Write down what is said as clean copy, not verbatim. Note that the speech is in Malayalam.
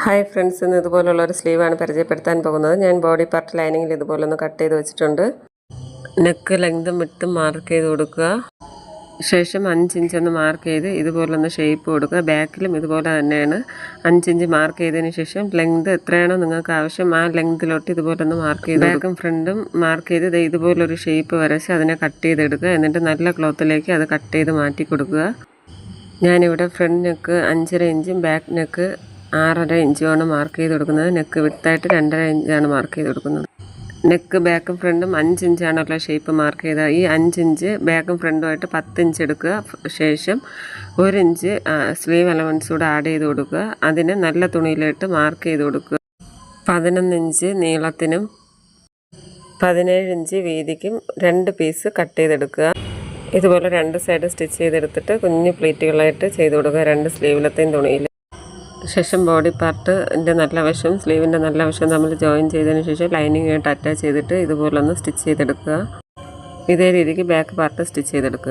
ഹായ് ഫ്രണ്ട്സ്, ഇന്ന് ഇതുപോലുള്ളൊരു സ്ലീവാണ് പരിചയപ്പെടുത്താൻ പോകുന്നത്. ഞാൻ ബോഡി പാർട്ട് ലൈനിങ്ങിൽ ഇതുപോലൊന്ന് കട്ട് ചെയ്ത് വെച്ചിട്ടുണ്ട്. നെക്ക് ലെങ്തും വിട്ടും മാർക്ക് ചെയ്ത് കൊടുക്കുക. ശേഷം 5 ഇഞ്ച് ഒന്ന് മാർക്ക് ചെയ്ത് ഇതുപോലൊന്ന് ഷേപ്പ് കൊടുക്കുക. ബാക്കിലും ഇതുപോലെ തന്നെയാണ്. 5 ഇഞ്ച് മാർക്ക് ചെയ്തതിന് ശേഷം ലെങ്ത് എത്രയാണോ നിങ്ങൾക്ക് ആവശ്യം ആ ലെങ്തിലോട്ട് ഇതുപോലൊന്ന് മാർക്ക് ചെയ്ത് ബാക്കും ഫ്രണ്ടും മാർക്ക് ചെയ്ത് ഇതുപോലൊരു ഷേപ്പ് വരച്ച് അതിനെ കട്ട് ചെയ്തെടുക്കുക. എന്നിട്ട് നല്ല ക്ലോത്തിലേക്ക് അത് കട്ട് ചെയ്ത് മാറ്റി കൊടുക്കുക. ഞാനിവിടെ ഫ്രണ്ട് നെക്ക് 5.5 ഇഞ്ചും ബാക്ക് നെക്ക് 6.5 ഇഞ്ചുമാണ് മാർക്ക് ചെയ്ത് കൊടുക്കുന്നത്. നെക്ക് വിട്ടായിട്ട് 2.5 ഇഞ്ചാണ് മാർക്ക് ചെയ്ത് കൊടുക്കുന്നത്. നെക്ക് ബാക്കും ഫ്രണ്ടും 5 ഇഞ്ചാണുള്ള ഷേപ്പ് മാർക്ക് ചെയ്താൽ ഈ 5 ഇഞ്ച് ബാക്കും ഫ്രണ്ടുമായിട്ട് 10 ഇഞ്ച് എടുക്കുക. ശേഷം 1 ഇഞ്ച് സ്ലീവ് അലവൻസ് കൂടെ ആഡ് ചെയ്ത് കൊടുക്കുക. അതിനെ നല്ല തുണിയിലിട്ട് മാർക്ക് ചെയ്ത് കൊടുക്കുക. 11 ഇഞ്ച് നീളത്തിനും 17 ഇഞ്ച് വീതിക്കും 2 പീസ് കട്ട് ചെയ്തെടുക്കുക. ഇതുപോലെ 2 സൈഡ് സ്റ്റിച്ച് ചെയ്തെടുത്തിട്ട് കുഞ്ഞു പ്ലീറ്റുകളായിട്ട് ചെയ്ത് കൊടുക്കുക 2 സ്ലീവിലത്തെയും തുണിയിൽ. ശേഷം ബോഡി പാർട്ടിൻ്റെ നല്ല വശം സ്ലീവിൻ്റെ നല്ല വശം തമ്മിൽ ജോയിൻ ചെയ്തതിന് ശേഷം ലൈനിങ്ങായിട്ട് അറ്റാച്ച് ചെയ്തിട്ട് ഇതുപോലൊന്ന് സ്റ്റിച്ച് ചെയ്തെടുക്കുക. ഇതേ രീതിക്ക് ബാക്ക് പാർട്ട് സ്റ്റിച്ച് ചെയ്തെടുക്കുക.